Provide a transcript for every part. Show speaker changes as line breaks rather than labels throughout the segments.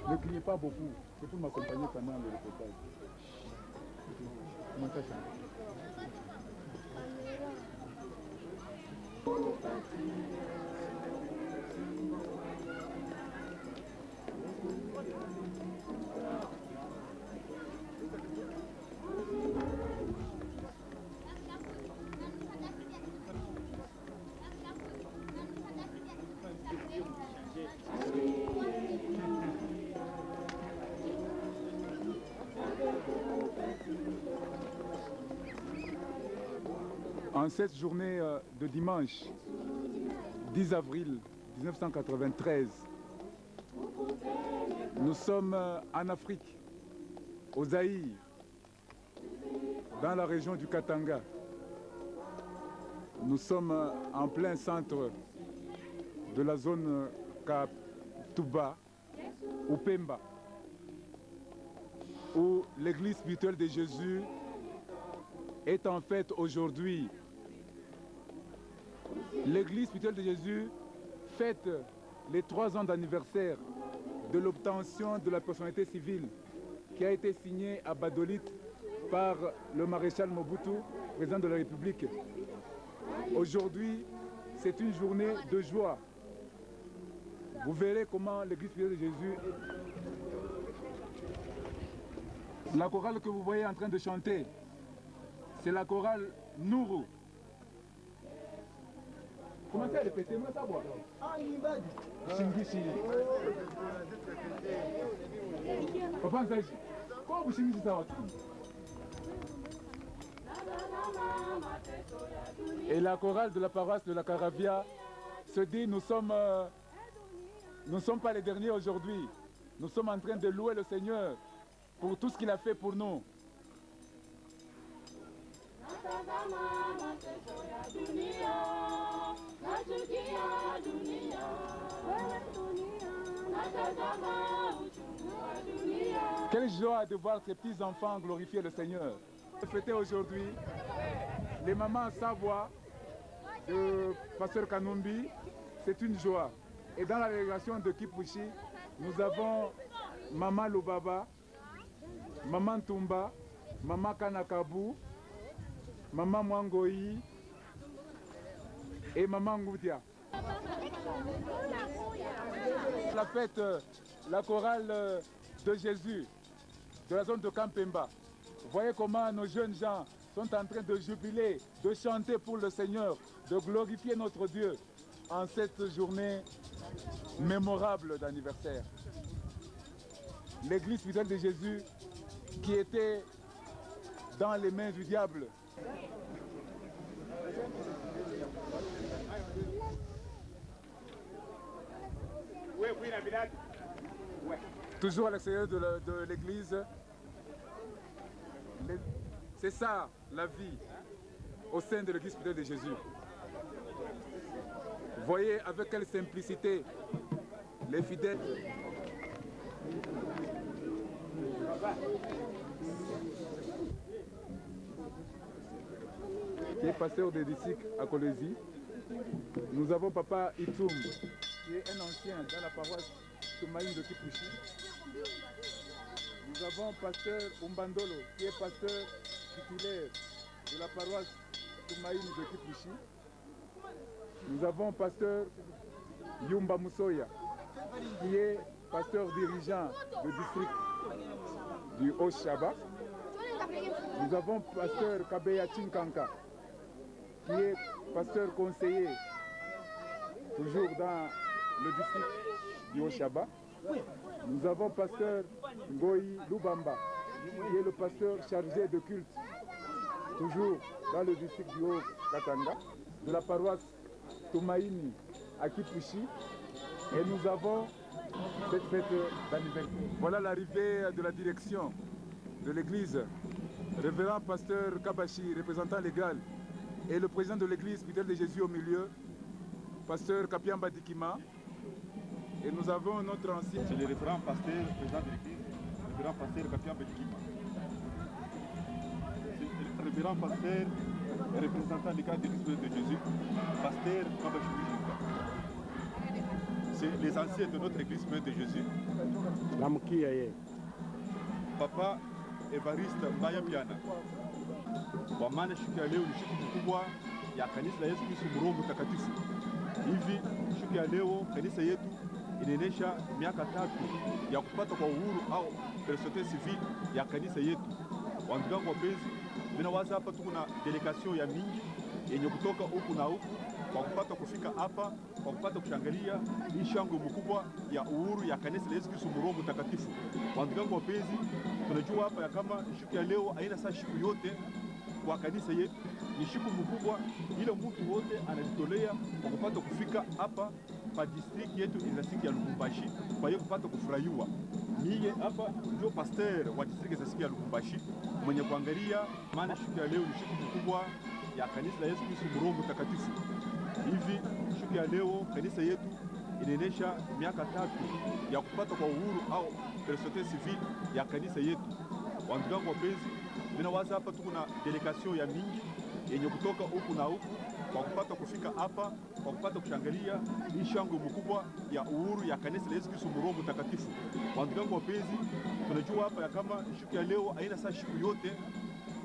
Ne criez pas beaucoup, c'est pour m'accompagner pendant le reportage. Comment ça chante? En cette journée de dimanche 10 avril 1993, nous sommes en Afrique, au Zaïre, dans la région du Katanga. Nous sommes en plein centre de la zone Katuba, ou Pemba, où l'église spirituelle de Jésus est en fête aujourd'hui. L'église spirituelle de Jésus fête les 3 ans d'anniversaire de l'obtention de la personnalité civile qui a été signée à Badolit par le maréchal Mobutu, président de la République. Aujourd'hui, c'est une journée de joie. Vous verrez comment l'église spirituelle de Jésus... La chorale que vous voyez en train de chanter, c'est la chorale Nourou. Commencez à répéter, moi ça voit. Papa Nzaï, comment vous chingisi ça va? Et la chorale de la paroisse de la Caravia se dit, nous ne sommes pas les derniers aujourd'hui. Nous sommes en train de louer le Seigneur pour tout ce qu'il a fait pour nous. Quelle joie de voir ces petits-enfants glorifier le Seigneur. Fêter aujourd'hui les mamans à Savoie de Pasteur Kanumbi, c'est une joie. Et dans la délégation de Kipushi, nous avons Maman Lubaba, Maman Tumba, Maman Kanakabu, Maman Mwangoyi et Maman Ngoudia. La fête, la chorale de Jésus, de la zone de Kampemba. Vous voyez comment nos jeunes gens sont en train de jubiler, de chanter pour le Seigneur, de glorifier notre Dieu en cette journée mémorable d'anniversaire. L'église fidèle de Jésus qui était dans les mains du diable. Toujours à l'extérieur de l'église. C'est ça la vie au sein de l'église fidèle de Jésus. Vous voyez avec quelle simplicité les fidèles. Qui est pasteur des disciples à Kolezi. Nous avons Papa Itoum, qui est un ancien dans la paroisse Toumaïne de Kipushi. Nous avons pasteur Umbandolo, qui est pasteur titulaire de la paroisse Toumaïne de Kipushi. Nous avons pasteur Yumba Moussoya, qui est pasteur dirigeant du district du Haut-Shaba. Nous avons pasteur Kabeya Chinkanka, qui est pasteur conseiller, toujours dans le district du Haut-Shaba. Nous avons pasteur Ngoyi Lubamba, qui est le pasteur chargé de culte, toujours dans le district du Haut-Katanga, de la paroisse Toumaïni à Kipushi. Et nous avons cette fête d'anniversaire. Voilà l'arrivée de la direction de l'église. Révérend pasteur Kabashi, représentant légal, et le président de l'église fidèle de Jésus au milieu, pasteur Kapiamba Dikima. Et nous avons notre ancien...
C'est le référent pasteur, président de l'église, référent pasteur Kapiamba Dikima. C'est le référent pasteur et représentant légal de l'église de Jésus, pasteur Kabashi Dikima. c'est les anciens de notre église Mère de Jésus.
Namkia ye.
Papa Evariste Mbaya Piana. Kwa maana siku ya leo ni siku kubwa ya kanisa la Yesu Kristo Roho Mtakatifu. Hivi siku ya leo kanisa yetu inaenesha miaka 3 ya kupata kwa uhuru au personnalité civile ya kanisa yetu. Wandugu wapenzi, mimi waza hapa tuko na delegation ya mingi yenye kutoka huku na huku kwa kupata kufika hapa kwa kupata kushangalia hii shangwe mkubwa ya uhuru ya kanisa la Yesu Kristo Roho Mtakatifu. Wandugu wapenzi, tunajua hapa ya kama siku ya leo haina saa siku yote kwa kanisa yetu, ni siku mkubwa ile mtu wote anajitolea kwa kupata kufika hapa pa district yetu ina ya Lubumbashi kwa hiyo kupata kufurahiwa. Mie hapa ndio pasteur wa district ya Lubumbashi mwenye kuangalia, maana siku ya leo ni siku mkubwa ya kanisa la Yesu Kristo Roho Mtakatifu. Hivi siku ya leo kanisa yetu inaenesha miaka 3 ya kupata kwa uhuru au personnalité civile ya kanisa yetu. Wandugu wapenzi, mimi waza hapa tuko na delegation ya mingi yenye kutoka huku na huku kwa kupata kufika hapa kwa kupata kushangalia hii shangwe mkubwa ya uhuru ya kanisa la Yesu Kristo Roho Mtakatifu. Wandugu wapenzi, tunajua hapa ya kama siku ya leo haina saa siku yote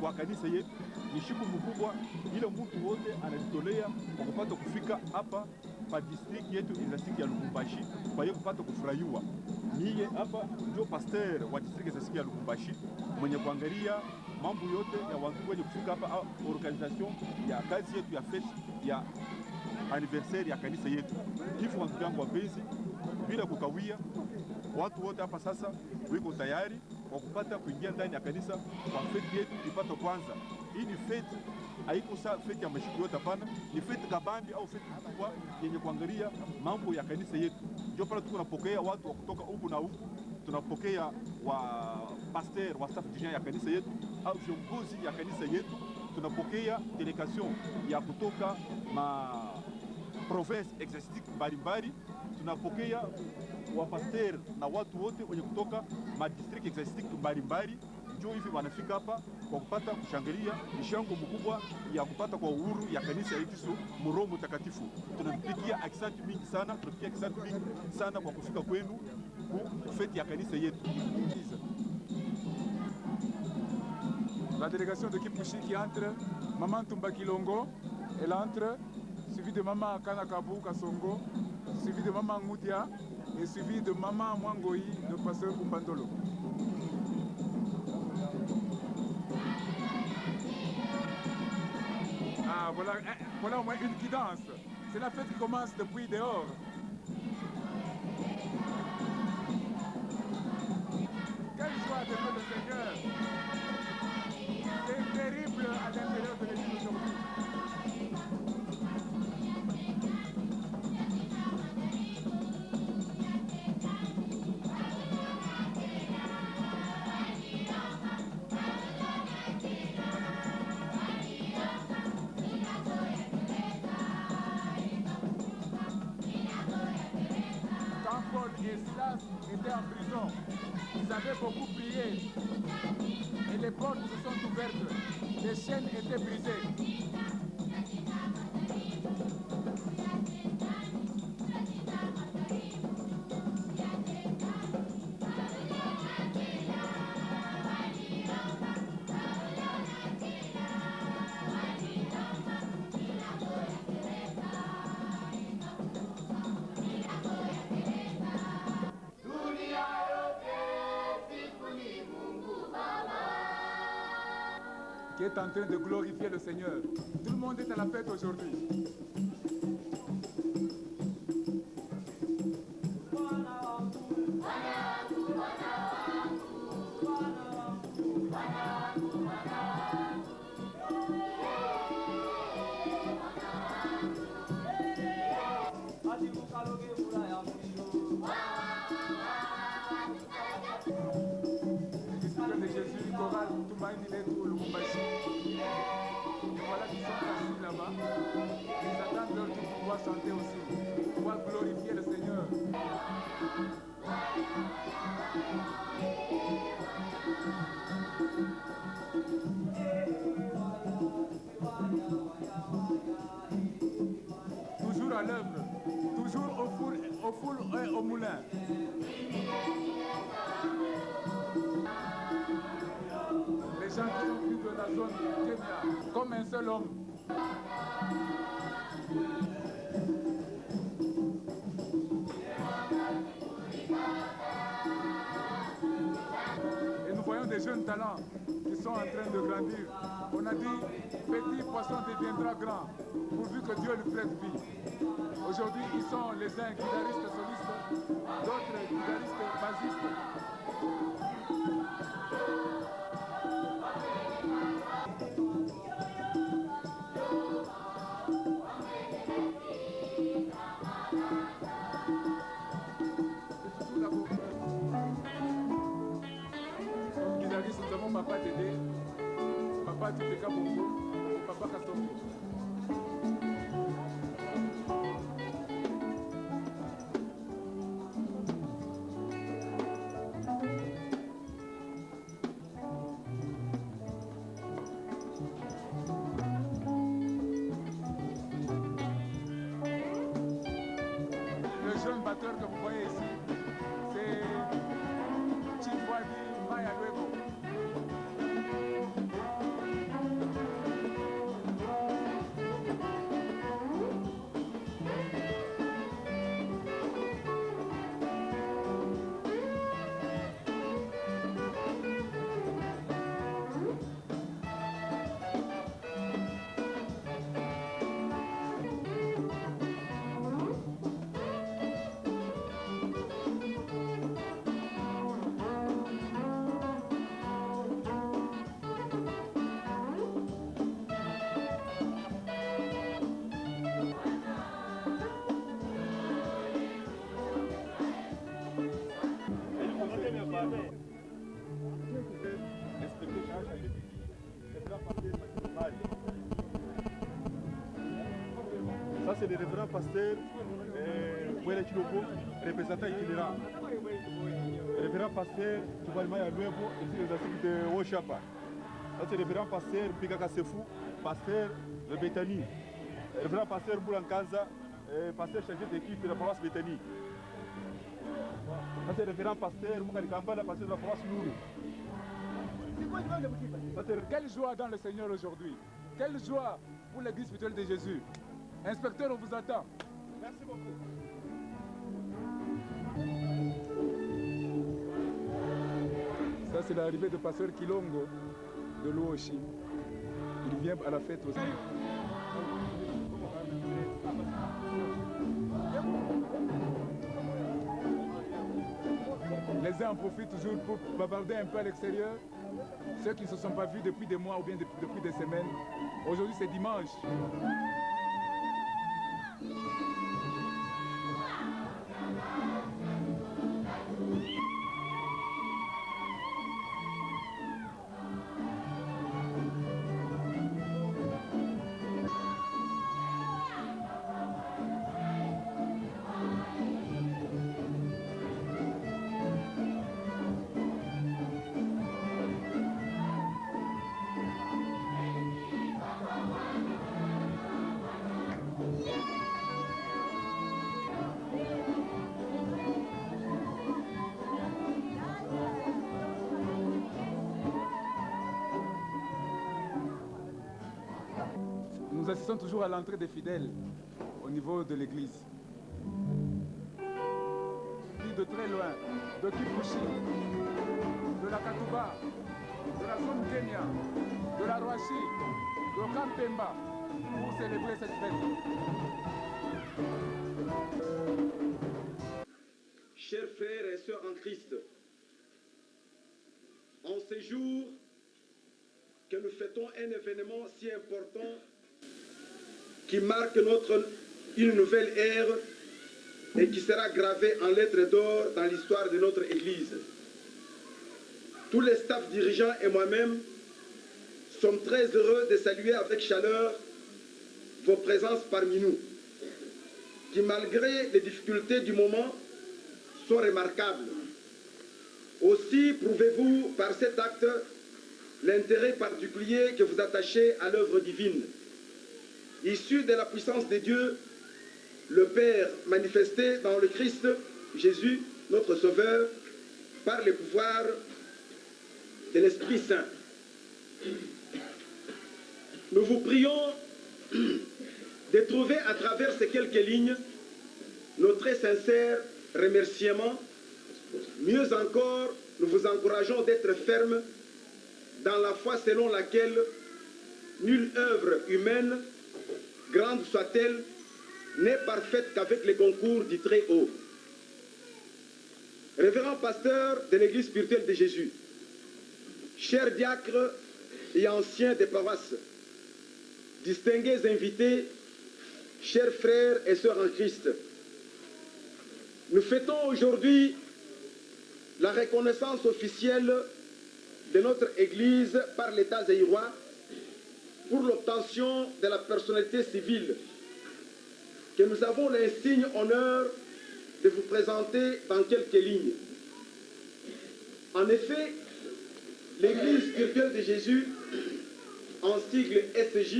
kwa kanisa yetu, ni siku mkubwa ile mtu wote anajitolea kwa kupata kufika hapa pa district yetu ina ya Lubumbashi kwa hiyo kupata kufurahiwa. Mie hapa ndio pasteur wa district ya Lubumbashi mwenye kuangalia mambo yote ya watu wenye kufika hapa organisation ya kazi yetu ya fete ya anniversaire ya kanisa yetu. Hivyo wandugu wapenzi, bila kukawia, watu wote hapa sasa wiko tayari kwa kupata kuingia ndani ya kanisa kwa fete yetu ipata kwanza. Hii ni fete, haiko saa fete ya mashiku yote, hapana, ni fete kabambi au fete kubwa yenye kuangalia mambo ya kanisa yetu. Ndio pale tuko napokea watu wa kutoka huku na huku, tunapokea wa pasteur wa staff dirigeant ya kanisa yetu au viongozi ya kanisa yetu, tunapokea delegation ya kutoka ma province exotique mbalimbali, tunapokea wa pasteur na watu wote wenye kutoka ma district exotique mbalimbali. Ndio hivi wanafika hapa kwa kupata kushangilia mshango mkubwa ya kupata kwa uhuru ya kanisa yetu Roho Mtakatifu. Tunapigia asante mingi sana, tunapigia asante mingi sana kwa kufika kwenu ku fete ya kanisa yetu.
La délégation de Kipushi qui entre, Maman Tumba Kilongo, elle entre, suivi de Maman Kanakabu Kasongo, suivi de Maman Ngoudia et suivi de Maman Mwangoi, de pasteur Umbandolo. Ah, voilà au moins une qui danse. C'est la fête qui commence depuis dehors. Quelle joie d'aimer le Seigneur. C'est terrible à l'intérieur de l'église aujourd'hui. Quand Paul et Silas étaient en prison, ils avaient beaucoup prié et les portes se sont ouvertes, les chaînes étaient brisées. Qui est en train de glorifier le Seigneur. Tout le monde est à la fête aujourd'hui. De Jésus, chorale, tout le monde est tout le Lubumbashi. Et voilà qu'ils sont assis là-bas. Ils attendent leur tour pour pouvoir chanter aussi, pour pouvoir glorifier le Seigneur. Toujours à l'œuvre. l'ordre, toujours au four et au moulin. Les gens qui sont venus de la zone Kenya, comme un seul homme. Et nous voyons des jeunes talents qui sont en train de grandir. On a dit, petit poisson deviendra grand, pourvu que Dieu lui prête vie. Aujourd'hui, ils sont les uns guitaristes solistes, d'autres guitaristes basistes. Comme guitariste, nous avons Papa Tédé, Papa Tupeka Bongo, Papa Kastongo. Le jeune batteur que vous voyez ici, c'est Chifwadi Maya Luego.
Ça, c'est le révérend pasteur Wele Chiloko, représentant itinérant. Révérend pasteur Tubalimaya Luego, ici les assises de Woshapa. Ça, c'est le révérend pasteur Bigaka Sefou, pasteur de Bethany. Révérend pasteur Boulankanza, pasteur chargé d'équipe de la paroisse Bethany. Ça, c'est le révérend pasteur Moukali Kambala, pasteur de la paroisse Lourou.
Quelle joie dans le Seigneur aujourd'hui. Quelle joie pour l'église spirituelle de Jésus. Inspecteur, on vous attend.
Merci beaucoup.
Ça, c'est l'arrivée de pasteur Kilongo de Luoshi. Il vient à la fête aussi. Les uns en profitent toujours pour bavarder un peu à l'extérieur. Ceux qui ne se sont pas vus depuis des mois ou bien depuis des semaines. Aujourd'hui, c'est dimanche. Nous assistons toujours à l'entrée des fidèles au niveau de l'église. De très loin, de Kifushi, de la Katuba, de la zone Kenya, de la Rwashi, de Kampemba, pour célébrer cette fête.
Chers frères et sœurs en Christ, en ces jours que nous fêtons un événement si important qui marque une nouvelle ère et qui sera gravé en lettres d'or dans l'histoire de notre Église. Tous les staffs dirigeants et moi-même sommes très heureux de saluer avec chaleur vos présences parmi nous, qui malgré les difficultés du moment sont remarquables. Aussi prouvez-vous par cet acte l'intérêt particulier que vous attachez à l'œuvre divine. Issue de la puissance de Dieu, le Père manifesté dans le Christ Jésus, notre Sauveur, par le pouvoir de l'Esprit Saint. Nous vous prions de trouver à travers ces quelques lignes nos très sincères remerciements. Mieux encore, nous vous encourageons d'être fermes dans la foi selon laquelle nulle œuvre humaine, grande soit-elle, n'est parfaite qu'avec les concours du Très-Haut. Révérend pasteur de l'Église spirituelle de Jésus, chers diacres et anciens des paroisses, distingués invités, chers frères et sœurs en Christ, nous fêtons aujourd'hui la reconnaissance officielle de notre Église par l'État zaïrois pour l'obtention de la personnalité civile que nous avons l'insigne honneur de vous présenter dans quelques lignes. En effet, l'Église spirituelle de Jésus, en sigle SJ,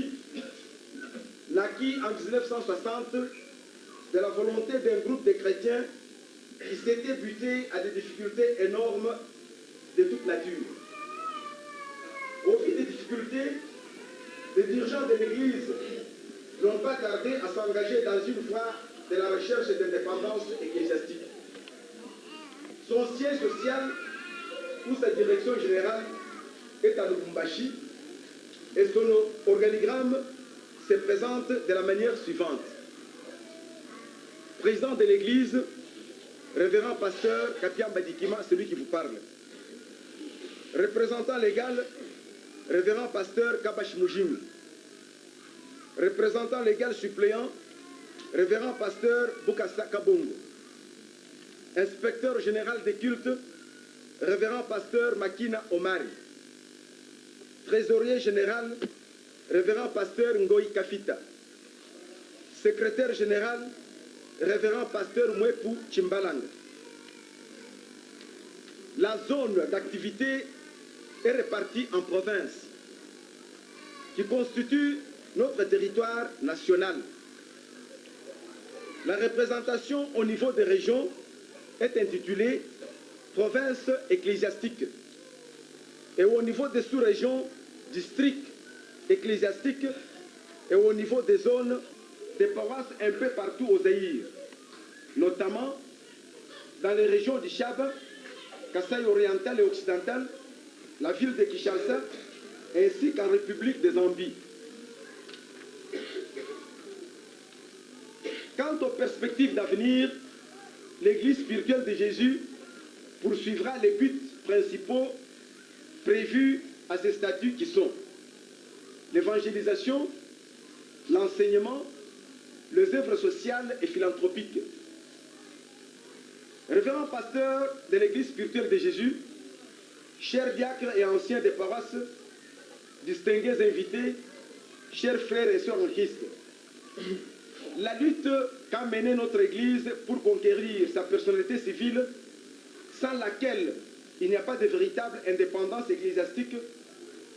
naquit en 1960 de la volonté d'un groupe de chrétiens qui s'était buté à des difficultés énormes de toute nature. Au vu des difficultés, les dirigeants de l'Église n'ont pas tardé à s'engager dans une voie de la recherche d'indépendance ecclésiastique. Son siège social ou sa direction générale est à Lubumbashi et son organigramme se présente de la manière suivante. Président de l'Église, révérend pasteur Kapiamba Dikima, celui qui vous parle. Représentant légal, révérend pasteur Kabash Mujim. Représentant légal suppléant, révérend pasteur Bukasa Kabongo. Inspecteur général des cultes, révérend pasteur Makina Omari. Trésorier général, révérend pasteur Ngoï Kafita. Secrétaire général, révérend pasteur Mwepu Chimbalang. La zone d'activité est répartie en provinces qui constituent notre territoire national. La représentation au niveau des régions est intitulée province ecclésiastique et au niveau des sous-régions, districts ecclésiastiques et au niveau des zones, des paroisses un peu partout au Zaïre, notamment dans les régions du Chab, Kasaï oriental et occidental, la ville de Kinshasa, ainsi qu'en République des Zambie. Quant aux perspectives d'avenir, l'Église spirituelle de Jésus poursuivra les buts principaux prévus à ces statuts qui sont l'évangélisation, l'enseignement, les œuvres sociales et philanthropiques. Révérend pasteur de l'Église spirituelle de Jésus, chers diacres et anciens des paroisses, distingués invités, chers frères et sœurs en Christ, la lutte qu'a menée notre Église pour conquérir sa personnalité civile, sans laquelle il n'y a pas de véritable indépendance ecclésiastique,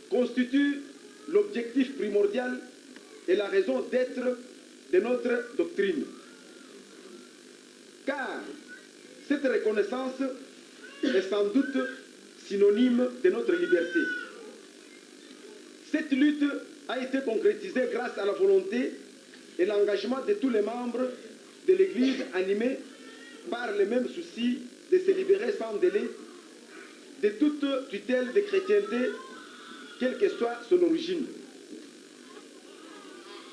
constitue l'objectif primordial et la raison d'être de notre doctrine. Car cette reconnaissance est sans doute synonyme de notre liberté. Cette lutte a été concrétisée grâce à la volonté et l'engagement de tous les membres de l'Église animés par le même souci de se libérer sans délai de toute tutelle de chrétienté, quelle que soit son origine.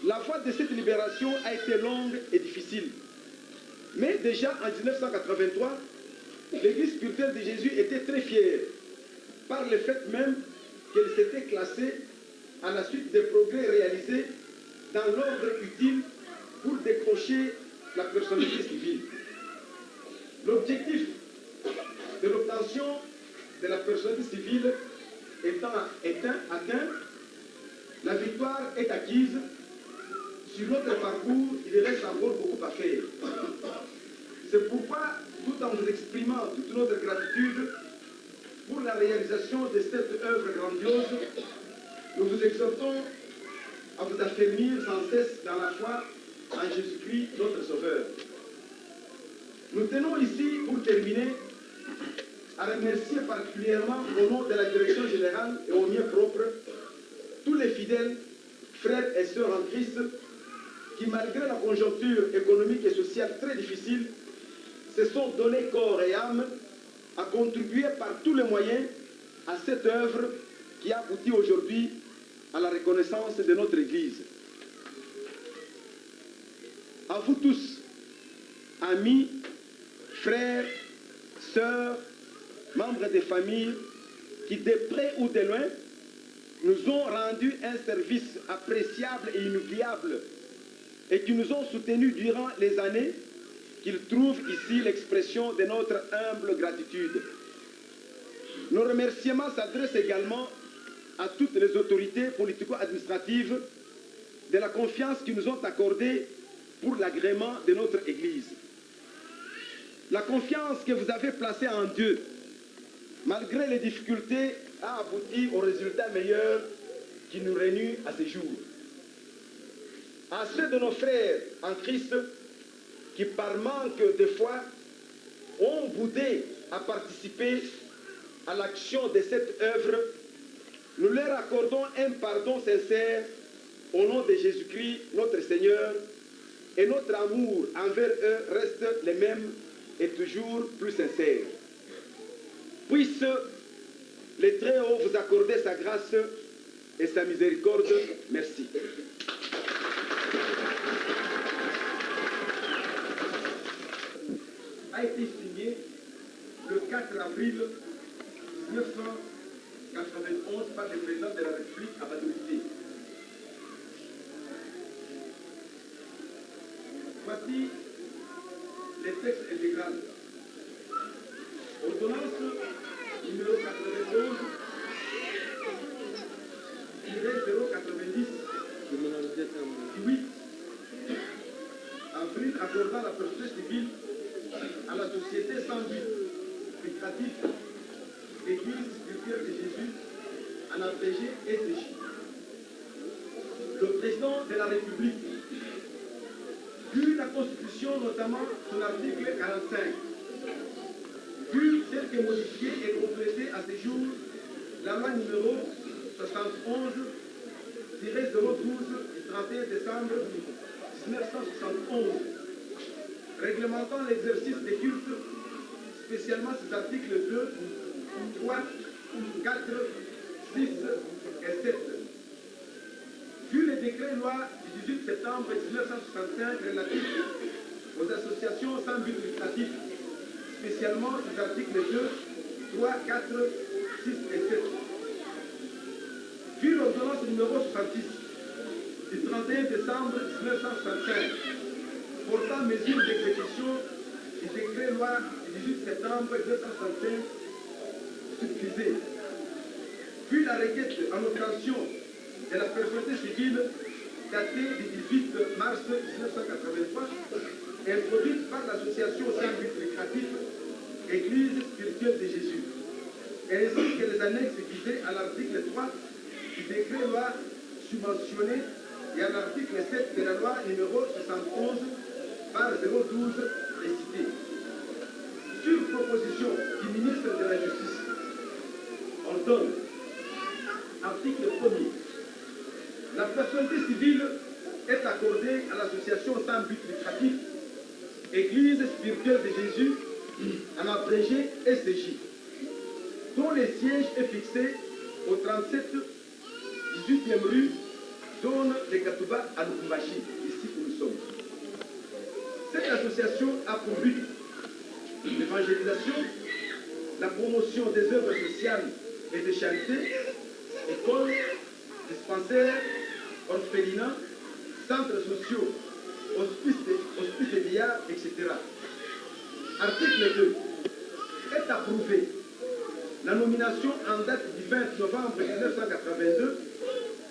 La voie de cette libération a été longue et difficile. Mais déjà en 1983, l'Église spirituelle de Jésus était très fière par le fait même qu'elle s'était classée à la suite des progrès réalisés dans l'ordre utile pour décrocher la personnalité civile. L'objectif de l'obtention de la personnalité civile étant atteint, la victoire est acquise. Sur notre parcours, il reste encore beaucoup à faire. C'est pourquoi, tout en vous exprimant toute notre gratitude pour la réalisation de cette œuvre grandiose, nous vous exhortons à vous affermir sans cesse dans la foi en Jésus-Christ, notre Sauveur. Nous tenons ici, pour terminer, à remercier particulièrement au nom de la Direction Générale et au mien propre, tous les fidèles, frères et sœurs en Christ, qui malgré la conjoncture économique et sociale très difficile, se sont donnés corps et âme à contribuer par tous les moyens à cette œuvre qui aboutit aujourd'hui à la reconnaissance de notre Église. À vous tous, amis, frères, sœurs, membres des familles, qui de près ou de loin nous ont rendu un service appréciable et inoubliable et qui nous ont soutenus durant les années, qu'ils trouvent ici l'expression de notre humble gratitude. Nos remerciements s'adressent également à toutes les autorités politico-administratives de la confiance qu'ils nous ont accordée pour l'agrément de notre Église. La confiance que vous avez placée en Dieu, malgré les difficultés, a abouti au résultat meilleur qui nous réunit à ce jour. À ceux de nos frères en Christ qui, par manque de foi, ont boudé à participer à l'action de cette œuvre, nous leur accordons un pardon sincère au nom de Jésus-Christ, notre Seigneur, et notre amour envers eux reste le même et toujours plus sincère. Puisse le Très-Haut vous accorder sa grâce et sa miséricorde. Merci. A été signé le 4 avril 1991 par le président de la République à Badouité. Voici les textes intégral. Ordonnance numéro 91 090 du 8 avril accordant la propriété civile à la société sans but lucratif Église spirituelle de Jésus en abrégé SJ. Le président de la République, vu la Constitution, notamment son article 45, vu celle qui est modifiée et complétée à ce jour, la loi numéro 71-012 du 31 décembre 1971, réglementant l'exercice des cultes, spécialement ces articles 2, 3, 4, 6 et 7. Vu le décret loi du 18 septembre 1965 relatif aux associations sans but lucratif, spécialement ces articles 2, 3, 4, 6 et 7. Vu l'ordonnance numéro 66 du 31 décembre 1965 portant mesures d'exécution du décret loi du 18 septembre 1965 subvisé. Vu la requête en obtention de la propriété civile datée du 18 mars 1983 introduite par l'association sans but lucratif Église spirituelle de Jésus, ainsi que les annexes visées à l'article 3 du décret loi subventionné et à l'article 7 de la loi numéro 71 par 012 précité. Sur proposition du ministre de la Justice, on donne article 1er. La personnalité civile est accordée à l'association sans but lucratif Église spirituelle de Jésus en abrégé SJ, dont le siège est fixé au 37 18e rue, zone de Katouba à Lubumbashi, ici où nous sommes. Cette association a pour but l'évangélisation, la promotion des œuvres sociales et de charité, écoles, dispensaires, orphelinats, centres sociaux, hospices de vieillards, etc. Article 2. Est approuvé la nomination en date du 20 novembre 1982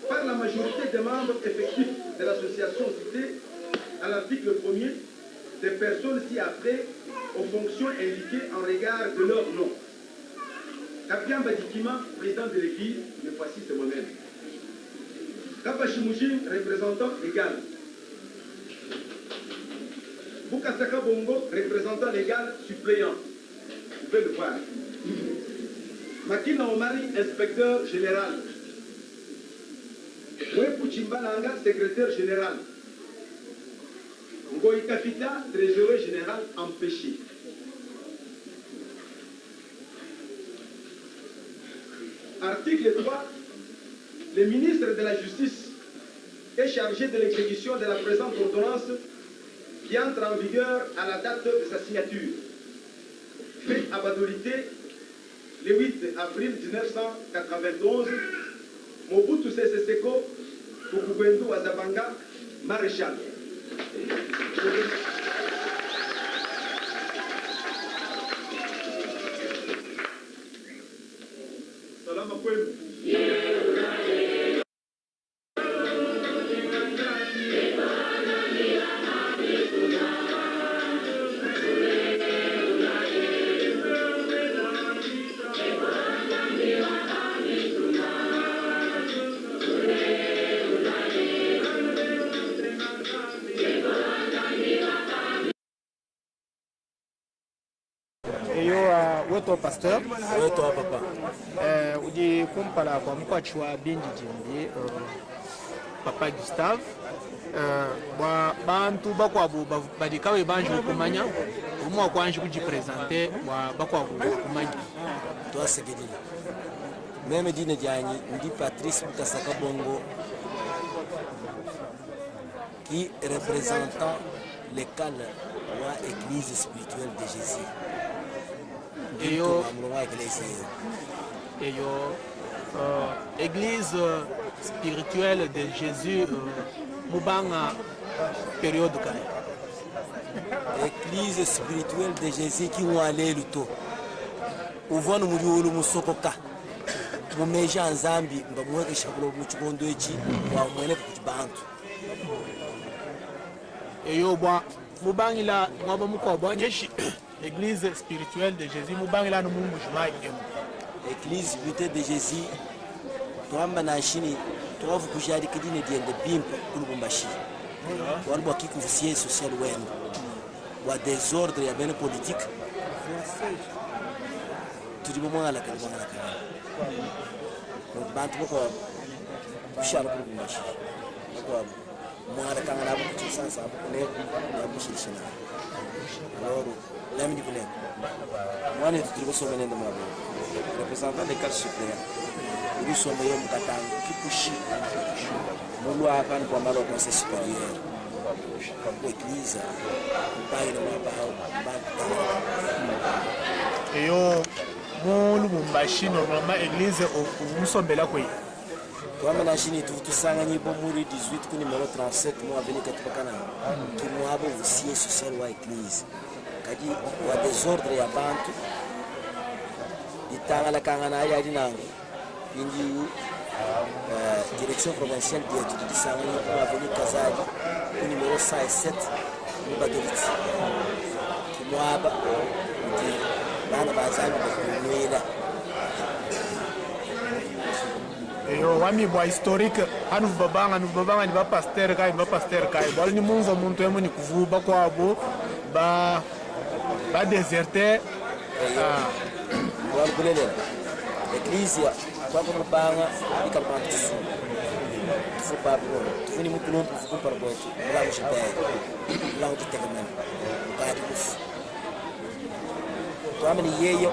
par la majorité des membres effectifs de l'association citée à l'article 1er des personnes ci-après aux fonctions indiquées en regard de leur nom. Kapiamba Dikima, président de l'Église, me voici, c'est moi-même. Kapashimujin, représentant égal. Bukasaka Bongo, représentant légal suppléant. Vous pouvez le voir. Makina Omari, inspecteur général. Mwepu Chimbalanga, secrétaire général. Ngoï Kafita, trésorier général empêché. Article 3. Le ministre de la Justice est chargé de l'exécution de la présente ordonnance qui entre en vigueur à la date de sa signature. Fait à Badolité le 8 avril 1991, Mobutu Sese Seko, Kukubendu Azabanga, maréchal. Salama kwenu.
Weto pasteur
weto papa
uji kumpala kwa mkwachi wa Bindi Jimbi papa Gustave bantu bakwabu badikawe banji kumanya umwa kwanji kujipresenter wa bakwabu kumanya
toi segedile même dine diani ndi Patrice Bukasaka Bongo qui représentant l'école wa église spirituelle de Jésus.
Eyo église spirituelle de Jésus mubanga période kale
église spirituelle de Jésus qui ont allé luto uvona muriulu musokoka mumeja nzambi ngamuweke shakulo muchikondo echi wa mwene kuchibantu
eyo bwa mubangila mwaba mukobo nyeshi Église spirituelle de Jésus mubangila no mungu jumai emu
église spirituelle de Jésus tuamba na shini tuwavu kujari kidine diende bimpa kulubumbashi walbo kikuvusie social wenu wa désordre ya bene politique tudibo mwala kala bantu boko kushara kulubumbashi boko mwala kanga na buku sasa ne na bushishina loro L'ami du collègue. Moi, je suis le représentant des cadres suppléants. Nous sommes les Katang qui poussent. Nous avons appris pour mal au conseil supérieur. L'église,
et yo, mon Lubumbashi, normalement, l'église, nous sommes là.
Comme la Chine, tout ça, on est pour mourir 18, numéro 37, moi, avec les 4 canaux. Qui nous avons aussi social ou l'église. Kadi wa désordre ya bantu itangala kangana ya dinango indi direction provinciale d'études de santé pour avenue Kazali numéro 107 Badoliti kimwaba ndi bana bazali bakunyela
eyo wami bwa historique anu babanga ni ba pasteur kai bali ni munzo muntu emu ni kuvuba kwabo ba déserté
l'église kwa kumupanga ikapantu faut pas pour ni mutu nompu faut par rapport là où j'étais là où tu t'es même pas de ouf toi mais yeyo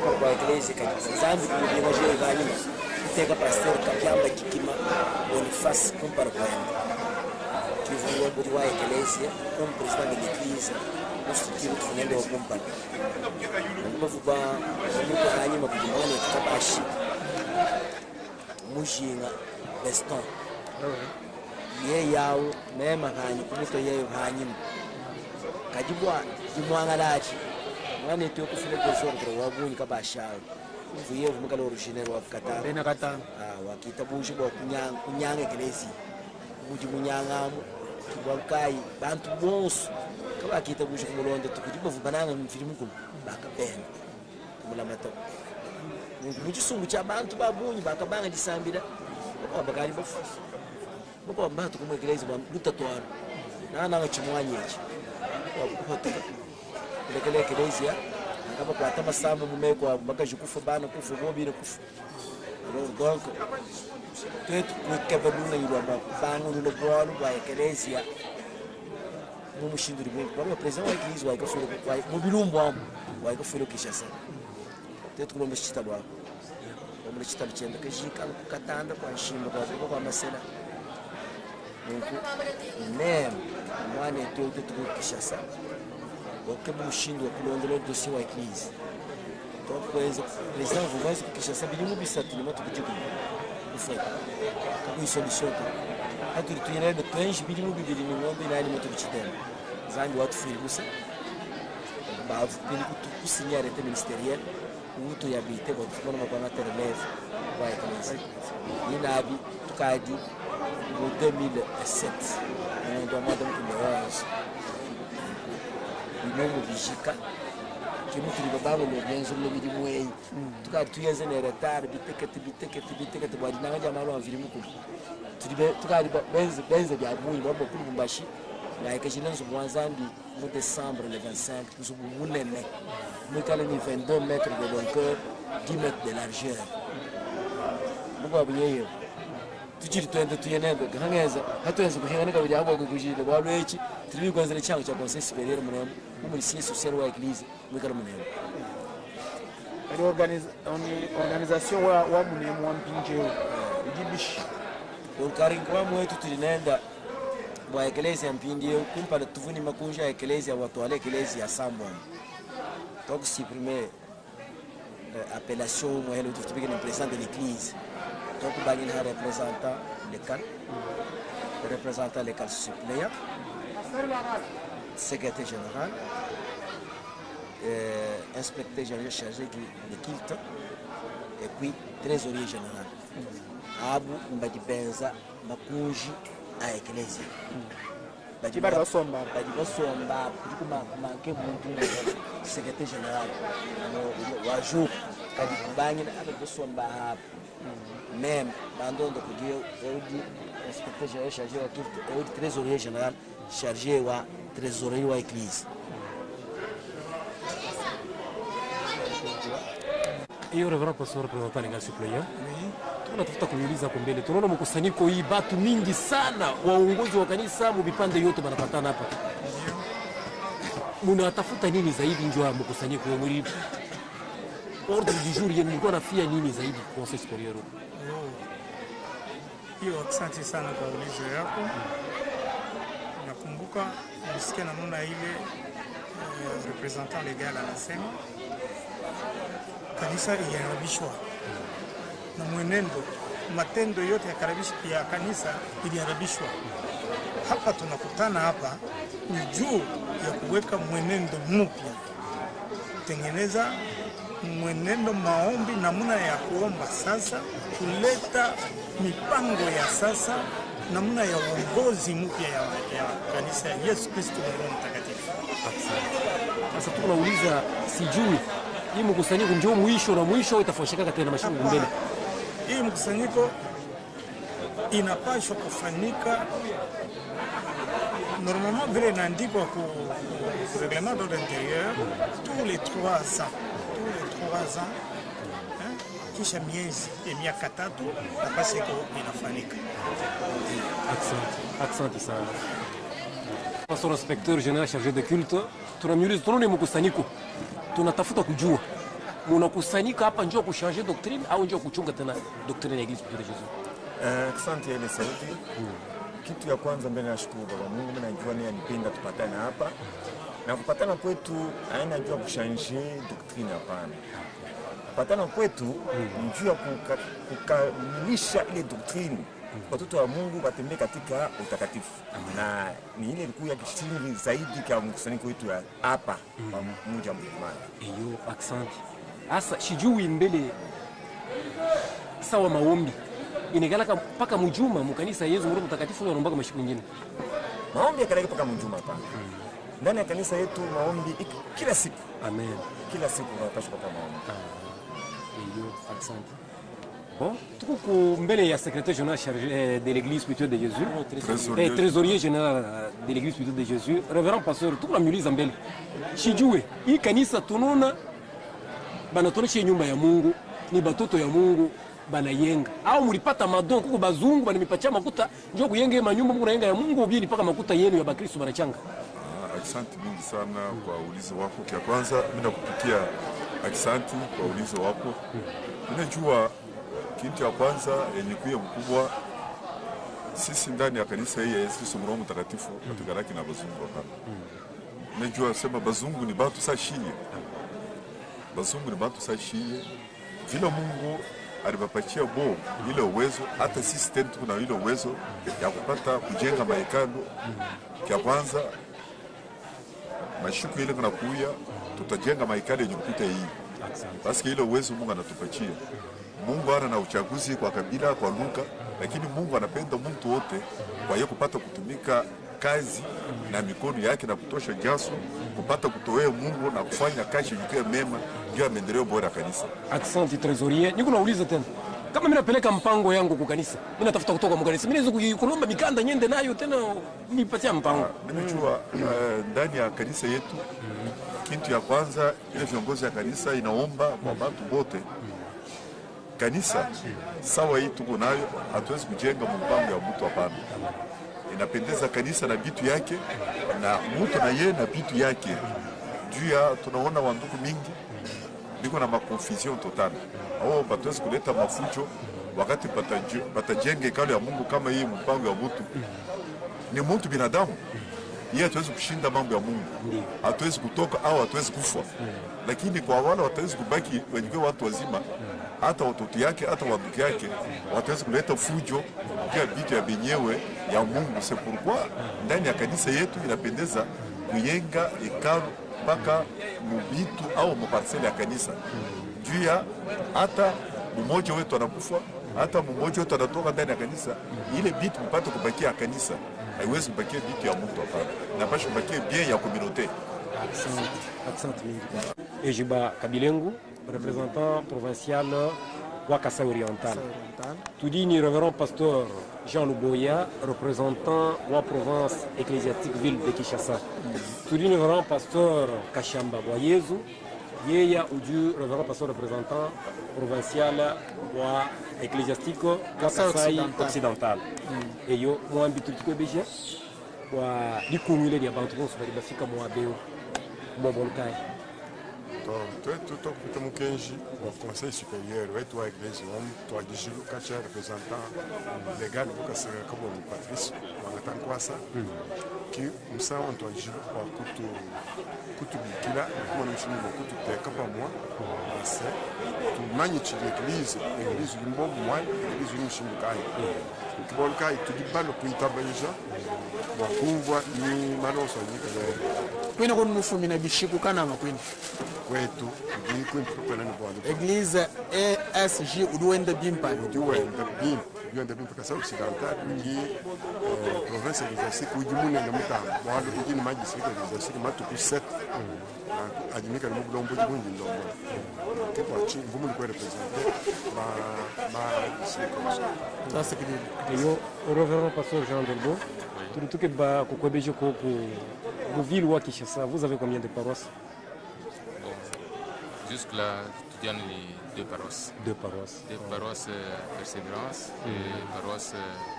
pour par l'église quand zambi pour bien manger vanima tega pasteur kapiamba kikima Boniface comme par rapport tu vois pour voir l'église comme président de l'église structure tunaenda wakumpa mavuba muko hanyuma kujimana kitabashi mujinga Beston ye yawo mema kanyi kumuto yeyo hanyuma kajibwa jimwangalachi mwana eto kufile désordre wabunyi kabashawo vuye vumukala original wa Katanga
bena Katanga
wakita bushi bwa kunyanga eglesi buji munyangamu kibwankai bantu bonso kaba kita bushi kumulonda tukudiba vubananga mfilimu kum bakapenda kumulamata muchisungu cha bantu babunyi bakabanga disambira bakali bafu bako mbatu kumwegeleza bambuta twaro nanga chimwanyechi lekele eklezia akaba kwata masamba mumeko bakajikufa bana kufa bobire kufa donc tetu kwekebeluna yirwa banu lo bolo ba eklezia mumushinduri mwe kwa president wa eklezia wa ikafuro kwa mobilumbo wa ikafuro kishasa tetu kulomba chita bwa omule chita bichenda kejika katanda kwa shimba kwa masela donc même mwana etu tetu kishasa wakati mshindo wa kulondela dossier wa eglise donc kwenza president vumazi kishasa bilimu bisatu ni matu kujiku ufai kwa solution hatu tuyena de penj bilimu bibili ni ngombe na ali matu kuchitema zangi watu filimusa bavu pili kusinya arrêté ministériel uto ya bite kwa tukona mabana tereleve kwa eglise ina abi tukadi mu 2007 ndio mwaka mkimeweza Inongo bijika kimu tulibabango no byenzo no bidimu ei tukari tuyeze ne retard bitekete bwadi nanga malo avirimu ku tukari benze bya muyi babo kuri bumbashi na ekejinenzo mwanzandi mu décembre le 25 tuzubu munene mukale ni 22 mètres de longueur 10 mètres de largeur mugo abunyeyo tuchiri twende tuyenende gahangeza hatuenze kuhinganika bijabo kujile bwalo echi tuli kwanzele chango cha conseil supérieur munemo muri siye social wa eglise mwikala munemo
organisation wa munemo wa mpinjeo igibishi
donc karingwa mwetu tulinenda bwa eglise mpinjeo kumpala tuvuni makunja eglise watu wale eglise ya Sambon donc supprimer appellation moi le tout le président de l'église donc bagin ha représentant les cas suppléant secrétaire général inspecteur général chargé du culte et puis trésorier général abu mbajibenza makunji a ecclesia
bajibara somba
kuma manke muntu secrétaire général waju kadi kubanye abe somba hapo même bandondo kudio eudi inspecteur général chargé wa culte eudi trésorier général chargé wa trésorier wa église.
Hiyo reverend pastor representant legal suppléant. Tunatafuta kuuliza kwa mbele. Tunaona mkusanyiko hii batu mingi sana waongozi wa kanisa mu vipande yote banapatana hapa. Mnatafuta nini zaidi nje ya mkusanyiko wa mwili? Ordre du jour yenu mko nafia nini zaidi conseil supérieur?
Hiyo asante sana kwa ulizo yako. Nakumbuka nisikia namna ile representant legal anasema kanisa iliharibishwa na mwenendo, matendo yote ya kanisa iliharibishwa. Hapa tunakutana hapa ni juu ya kuweka mwenendo mpya, tengeneza mwenendo maombi, namna ya kuomba sasa, kuleta mipango ya sasa, namna ya uongozi mpya ya kanisa ya Yesu Kristo Roho Mtakatifu.
Sasa tunauliza sijui hii mkusanyiko ndio mwisho na mwisho itafosheka tena mashingo mbele.
Hii mkusanyiko inapaswa kufanyika normalement vile inaandikwa ku règlement d'ordre intérieur tous les 3 ans. Kisha miezi ya miaka 3 nafasi iko inafanyika.
Asante sana. Pastor inspecteur général chargé de culte, tunamiuliza tunaone mkusanyiko. Tunatafuta kujua mnakusanyika hapa njoo kuchanger doctrine au njoo kuchunga tena doctrine ya Eglise ya Yesu.
Asante ile sauti. Kitu ya kwanza mbele nashukuru Baba Mungu, mimi najua ni anipenda tupatane hapa. Na kupatana kwetu haina jua kuchanger doctrine hapana. Kupatana kwetu ni juu ya kukamilisha ile doctrine. Watoto wa Mungu watembee katika utakatifu. Na ni ile ilikuwa kishingi zaidi kwa mkusanyiko wetu hapa kwa mji wa Mlimani.
Hiyo asante. Asa sijui mbele sawa maombi inagalaka mpaka mjuma mkanisa Yesu Roho Mtakatifu anaomba mashiku mengine.
Maombi yakaleka mpaka mjuma hapa. Ndani ya kanisa yetu maombi kila siku.
Amen.
Kila siku tunapaswa kwa maombi.
Hiyo asante. Bon, tuko mbele ya secrétaire général chargé de l'église spirituelle de Jésus, trésorier général de l'église spirituelle de Jésus, révérend pasteur, tuko namuuliza mbele. Shijue, hii kanisa tunaona banatonesha nyumba ya Mungu, ni batoto ya Mungu banayenga. Au mulipata madon kuko bazungu banimipatia makuta njoo kuyenge manyumba Mungu nayenga ya Mungu ubie nipaka makuta yenu ya Bakristo banachanga.
Asante mingi sana kwa ulizo wako. Kia kwanza mimi nakupitia asante kwa ulizo wako. Ninajua kitu ya kwanza yenye kuya mkubwa sisi ndani ya kanisa hii ya Yesu Kristo Roho Mtakatifu hatugaraki na bazungu hapa. Ninajua sema bazungu ni batu sashie. Bazungu ni batu sashie. Vile Mungu alibapatia bo ile uwezo, hata sisi tena tuna ile uwezo ya kupata kujenga mahekalu. Kia kwanza mashuku ile kunakuya tutajenga mahekalu yenye kupita hii. Basi ile uwezo Mungu anatupatia. Mungu ana na uchaguzi kwa kabila, kwa lugha, lakini Mungu anapenda mtu wote kwa hiyo kupata kutumika kazi na mikono yake na kutosha jasho kupata kutoea Mungu na kufanya kazi ikiwa mema ndio maendeleo bora ya kanisa.
Asante trésorier. Niko nauliza tena. Kama mimi napeleka mpango yangu kwa kanisa, mimi natafuta kutoka kwa kanisa. Mimi naweza kulomba mikanda nyende nayo tena nipatia mpango.
Nimejua ndani ya kanisa yetu kitu ya kwanza ile viongozi ya kanisa inaomba kwa watu wote. Kanisa sawa hii tuko nayo, hatuwezi kujenga mpango ya mtu hapana. Inapendeza kanisa na vitu yake na mtu na yeye na vitu yake. Juu ya tunaona wandugu mingi biko na makonfusion total. Au batuwezi kuleta mafujo wakati batajenga hekalu ya Mungu kama hii mpango ya mtu. Ni mtu binadamu. Yeye hatuwezi kushinda mambo ya Mungu. Hatuwezi kutoka au hatuwezi kufa. Lakini kwa wale watawezi kubaki wenyewe watu wazima, hata watoto yake, hata wandugu yake, watawezi kuleta fujo kwa vitu ya benyewe ya Mungu. C'est pourquoi ndani ya kanisa yetu inapendeza kuyenga hekalu mpaka mubitu au muparsele ya kanisa. Juu ya hata mmoja wetu anakufa, hata mmoja wetu anatoka ndani ya kanisa, ile bitu mpate kubakia kanisa. Haiwezi kubakia bitu ya mtu hapana. Inapaswa kubakia bien ya communauté.
Accent Ejiba Kabilengu, représentant provincial wa Kasai Oriental. Tudini révérend pasteur Jean Luboya, représentant wa province ecclésiastique ville de Kinshasa. Tudini révérend pasteur Kashamba Boyezu, yeya uju révérend pasteur représentant provincial wa ecclésiastique wa Kasai Occidental. Et yo mwambi tulikuwa beje wa likumile ya bantu bonso bali bafika mwabeo mobonkai.
Toi, tu mukenji au conseil supérieur, toi église, toi digilu kacha représentant légal pour que comme Patrice, on attend quoi ça? Qui nous ça on doit digilu pour kutu bikila, comme nous sommes kutu te kapa moi, c'est tu magnifies l'église, l'église limbo moi, l'église nous sommes kai. Tu vois le kai, tu dis pas le kuita belja. Bon, on voit ni malonso ni que
kwina kwa mufumi na bishiku kana makwina
kwetu ndi kwintu kupena ni bwana
Église ESG uduenda bimpa
uduenda bimpa kasa occidental ndi province ecclésiastique ujimune na mutamba walo ujini maji sika ecclésiastique matuku 7 adimika ni mugulombo jibundi ndombo kwa chi ngumu ni kwa représenter
ça c'est que
yo reverend pasteur Jean Delbo tout que ba kokwebeje ko ku ville wa Kinshasa. Vous avez combien de paroisses?
Jusque-là, tu as deux paroisses.
Deux paroisses.
Deux paroisses Persévérance et paroisse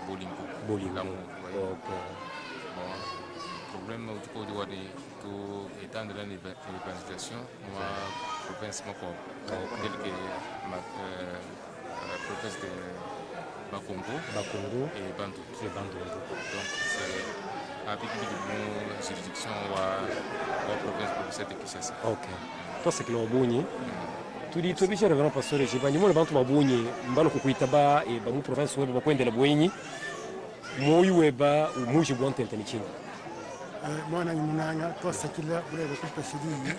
Bolingo.
Bolingo.
Ok. Bon, le problème du coup de tout étendre l'évangélisation, moi, province tel que ma province de Bakongo et Bandundu. Donc, c'est avec une juridiction ou province de Kinshasa.
Ok. Toi c'est que l'obunyi tudi tubisha révérend pasteur Jiba nyimo bantu babunyi mbalo kukuitaba e ba mu province weba bakwendela bwenyi moyiwe ba umuji bwantenta ni chini
mwana ni munanya twasakila burebe kupashidini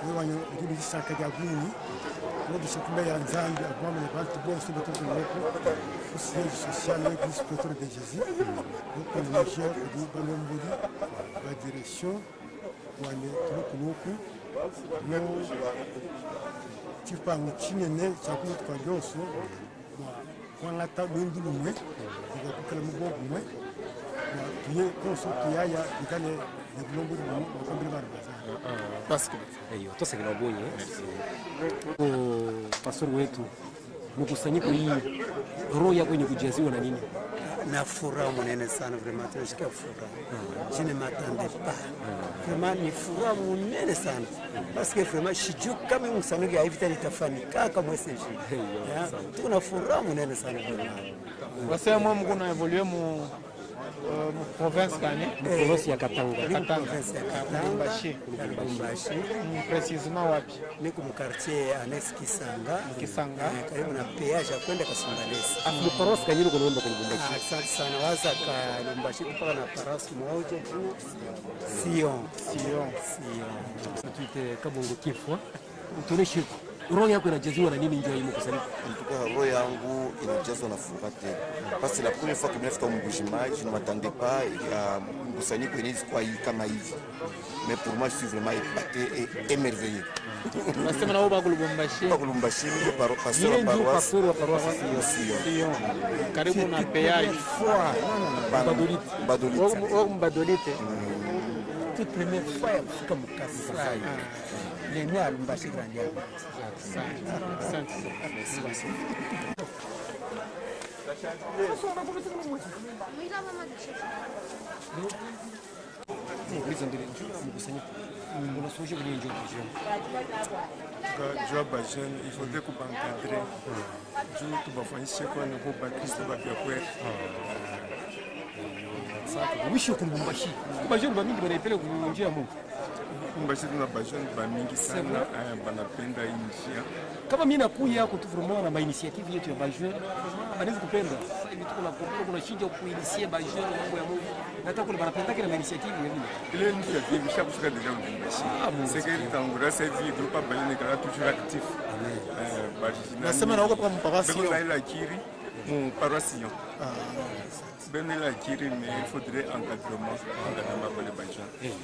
wewanyo ibindi saka ya bwini no dishikunda ya nzambi agwama ne bantu bonse batoto leko siège social avec l'inspecteur de Jésus donc le majeur du banomburi la direction wane tunuku no chipango chinene chakuitwa Joso kwangata bindu mwe kukala mubogo mwe tuye koso kiyaya ikale ne bulombo mu bakambira bana
basi hiyo tosa kinabonye pastor wetu mkusanyiko hii roho yako ni kujaziwa na nini?
Na furaha mnene sana vraiment, tunasikia furaha. Je ne m'attendais pas. Vraiment ni furaha mnene sana. Parce que vraiment shiju kama msanigi haivita litafanyika kama message. Tuna furaha mnene sana vraiment.
Wasema Mungu na evolue mu province gani?
Province ya Katanga.
Province ya Katanga.
Lubumbashi. Precisement wapi?
Niko mu quartier annexe Kisanga. Karibu na péage ya kwenda Kasumbalesi.
Mu paroisse kanyiro kunaomba kwa Lubumbashi.
Asante sana. Waza ka Lubumbashi kupaka na paroisse moja tu. Sion.
Tuite Kabongo Kifwa. Utoneshe roho yako inajaziwa na nini njoo hii mkusanyiko?
Roho yangu inajazwa na furaha tena. Parce que la première fois que je suis Mbujima, je ne m'attendais pas à mkusanyiko yenyewe kwa hii kama hivi. Mais pour moi je suis vraiment épaté et émerveillé.
Nasema na wewe Lubumbashi.
Lubumbashi ni pasteur wa paroisse Sion.
Karibu na péage.
Badolite.
Toute première fois kufika Mkasai. Lenye Lubumbashi grandi yako.
Il faudrait qu'on encadre. Je vais faire quoi ne faut pas Christ va faire quoi.
Wishi Lubumbashi. Bajeni bamingi wanaipeleka kunjia Mungu.
Lubumbashi tuna bajeni bamingi sana banapenda njia.
Kama mimi nakuja hapo tu vraiment na initiative yetu ya bajeni, banaweza kupenda. Sasa hivi tuko na kokoro kuna shinja kuinitiate bajeni mambo ya Mungu. Nataka kuna banapenda kile initiative ya vile.
Ile initiative ishakushika deja Lubumbashi. C'est que tangura cette vie groupe bajeni kala toujours actif.
Nasema na huko kwa mparoisse.
Beko la kiri mu paroisse. Ben la kiri mais il faudrait encadrement pour les bajeni.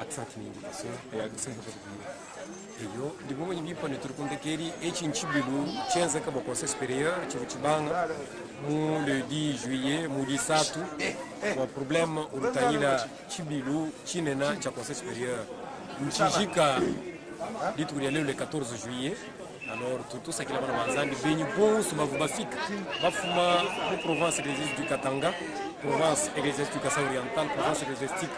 Asante nyingi pastor. Asante kwa kuja. Iyo ndimo mwenye bipa neturukundekeri echi nchibilu chenza kama conseil supérieur chibanga mu le 10 juillet mu 13 kwa problème urutanyila chibilu chinena cha conseil supérieur mchijika litukulia leo le 14 juillet. Alors tout ça qui là bana banzandi benyi bonso bafika bafuma mu province ecclésiastique du Katanga, province ecclésiastique du Kasai oriental, province ecclésiastique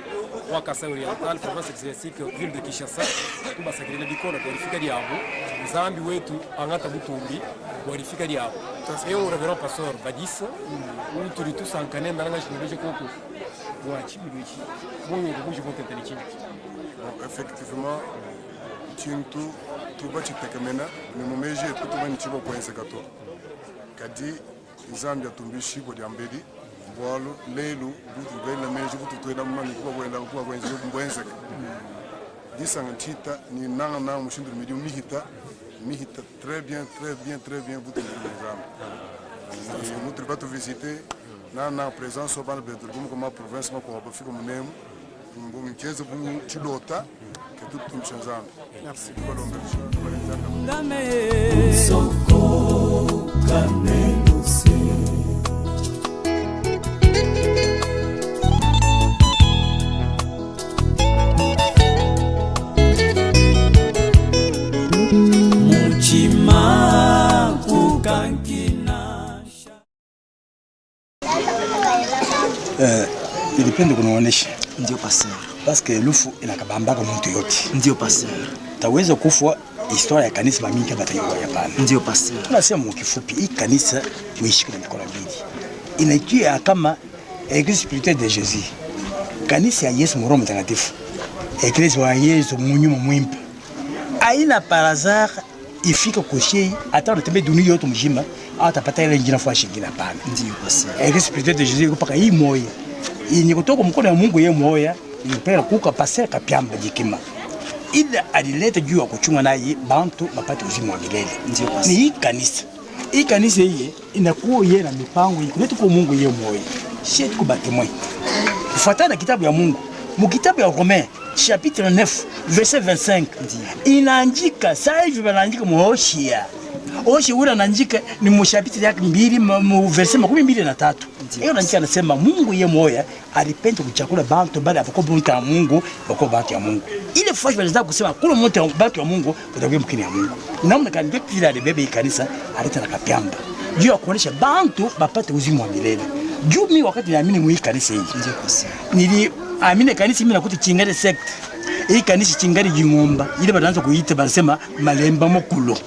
wa Kasai oriental, province ecclésiastique ville de Kinshasa. Tubasakirele bikona kwa diabo zambi wetu angata butumbi kwa diabo. Et au révérend pasteur Badissa où tout tous en canen dans la chimie koko wa chibiluchi bonyo kubuji kontentani chini.
Effectivement Tintu tuba chitegemena ni mumeji tuba nichibo kwense gato kadi Zambia tumbishi bodi ambedi bwalo lelu butu bela meji butu twenda mani kuba bwenda kuba kwense mbwense disanga chita ni nanga na mushindu medio mihita très bien butu Zambia nous tu vas te visiter na présence au bal bedroom comme ma province ma ko bafika munemu ngomcheze bu chilota que tout tumchenzana. Merci pour
Ilipende kunaonesha
ndio pasteur
parce que lufu inakabambaka mtu yote
ndio pasteur
taweza kufua historia ya kanisa mamingi batayua hapana
ndio pasteur
tunasema mkifupi hii kanisa muishike na mikono mbili inakia kama Église spirituelle de Jésus kanisa ya Yesu Roho Mtakatifu Église wa Yesu munyuma mwimpa aina par hasard ifika kushei hata unatembe dunia yote mjima atapata ile njina fwa shingina hapana
ndio pasteur
Église spirituelle de Jésus kupaka hii moyo ni kutoka mkono ya Mungu yeye moya ilipenda kuka passer kapyamba jikima ila alileta juu ya kuchunga naye bantu bapate uzima wa milele ni hii kanisa hii inakuwa yeye na mipango ikuleta kwa Mungu yeye moya shetu kubaki moyo kufuatana kitabu ya Mungu mkitabu ya Romains chapitre 9 verset 25 inaandika sasa hivi wanaandika muoshia oshe ura nanjika ni mushabiti yake mbili mu verse 23. Hiyo nanjika anasema Mungu yeye moya alipenda kuchakula bantu bali afako bunta ya Mungu bako bantu ya Mungu. Ile fashi wanaweza kusema kula mtu bantu ya Mungu utakuwa mkini ya Mungu. Namna kan ndio kila alibebe kanisa aleta na kapiamba. Juu ya kuonesha bantu bapate uzima wa milele. Juu mimi wakati naamini mu kanisa hii. Nili amine kanisa mimi nakuti chingare sect. Hii kanisa chingare jingomba. Ile banaanza kuita banasema malemba mokulo.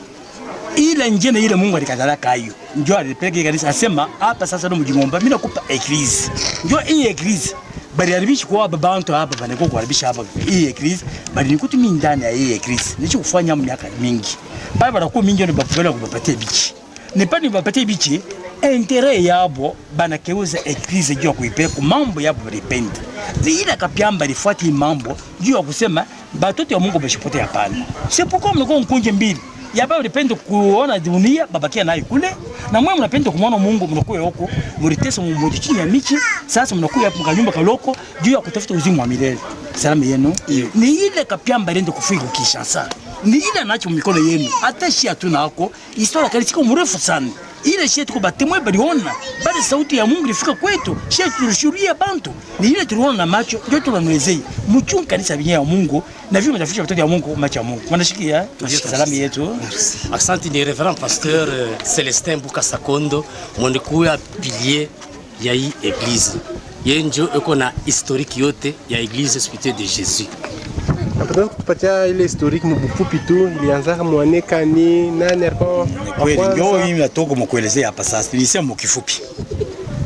Ile njene ile Mungu alikatala kayo. Njoo alipeleka kanisa asema hapa sasa ndo mjingomba mimi nakupa eglise. Njoo hii eglise bali alibishi kwa babantu hapa baneko kuharibisha hapa hii eglise bali nikuti mimi ndani ya hii eglise. Nicho kufanya miaka mingi. Baba banakuwa mingi ndio bakubela kubapatia bichi. Nipani bapatie bichi intérêt yabo banakeuza eglise juu ya kuipeleka mambo yabo balipenda. Ile kapiamba lifuati mambo juu ya kusema batoto ya Mungu bashipote hapana. C'est pourquoi mlikuwa mkunje mbili. Yaba ulipenda kuona dunia babakia nayo kule na mwe mnapenda kumwona Mungu mnakuwa huko mlitesa mmoja chini ya michi sasa mnakuwa hapo kanyumba kaloko juu ya kutafuta uzima wa milele. Salamu yenu. Ni ile kapiamba lende kufika Kinshasa. Ni ile anacho mikono yenu. Hata shi hatuna hako historia kalisiko mrefu sana. Ile shi tuko batemwe baliona bali sauti ya Mungu ilifika kwetu. Shi tulishuhudia bantu. Ni ile tuliona na macho ndio tunamwezei. Mchunga kanisa ya Mungu na vile mtaficha watoto ya Mungu macho ya Mungu. Mwanashikia salamu yetu.
Asante ni Reverend Pasteur Celestin Bukasa Kondo mwandikuya pilier ya hii église. Yeye ndio eko na historique yote ya Église Hospitalière de Jésus.
Napenda kutupatia ile historique mbufupi tu ilianza mwaneka ni nani hapo?
Kweli ndio mimi natoka mkuelezea hapa sasa. Nilisema mkifupi.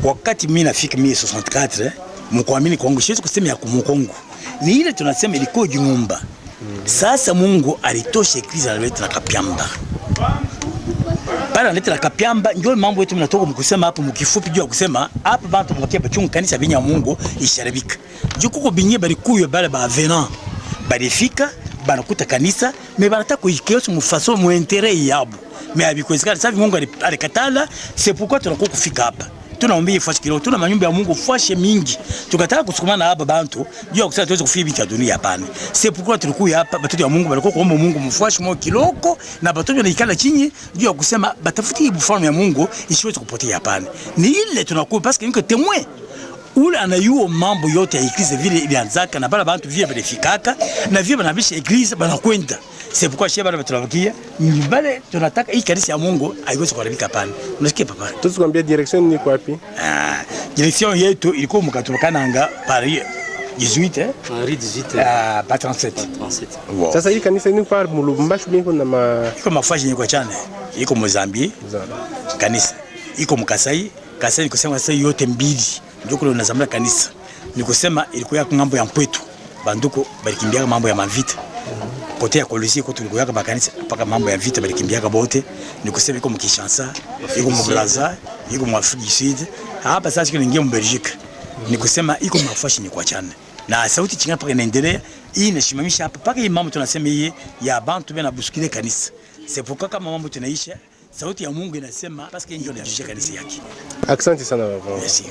Wakati mimi nafika 1964 mkuamini kwangu siwezi kusema ya kumkongo. Ni ile tunasema ilikuwa jingomba. Sasa Mungu alitosha eglise alileta na kapiamba. Para alileta na kapiamba ndio mambo yetu mnatoka mkusema hapo mkifupi juu ya kusema hapa bantu mwakia bachunga kanisa binya Mungu isharibika. Juu kuko binye bali kuyo bale ba venant. Balifika banakuta kanisa me banataka kuikiosa mufaso mu intérêt yabo. Me abikwezekana sasa Mungu alikatala c'est pourquoi tunakuwa kufika hapa. Tunaombea ifashi kilo tuna manyumba ya Mungu fashe mingi. Tukataka kusukumana hapa bantu juu ya kusema tuweze kufia vitu ya dunia hapana. C'est pourquoi tulikuwa hapa batoto ya Mungu balikuwa kuomba Mungu mfashi mwa kiloko na batoto naikala chini juu ya kusema batafutie bufano ya Mungu isiweze kupotea hapana. Ni ile tunakuwa parce que niko témoin. Ule anayuo mambo yote ya eglise vile ilianzaka na bala bantu vile balifikaka na vile banabisha eglise banakwenda. C'est pourquoi chez bala tunabakia mbale tunataka hii kanisa ya Mungu haiwezi kuharibika pana. Unasikia papa?
Tusikwambia direction ni kwa wapi?
Direction yetu ilikuwa mkatukananga Paris 18
Paris 18
pas 37.
Wow. Sasa hii kanisa ni kwa Mulumbashi bingo na
iko mafashi ni kwa chane. Iko Mozambique. Kanisa iko Mkasai. Kasai ni kusema sasa yote mbili. Ndio kule unazamla kanisa. Nikusema ilikuwa ngambo ya Mpwetu. Banduko balikimbia mambo ya mavita. Kote ya Kolisi kwa tulikuwa kwa kanisa mpaka mambo ya vita balikimbia bote. Nikusema iko Mkishansa, iko Mbraza, iko Mwafrika du Sud. Hapa sasa tunaingia mu Belgique. Nikusema iko mafashi ni kwa chana. Na sauti chinga paka inaendelea. Hii inashimamisha hapa paka hii mambo tunasema hii ya bantu bena buskile kanisa. C'est pourquoi kama mambo tunaisha sauti ya Mungu inasema parce que ndio ndio kanisa yake.
Asante sana baba.
Merci.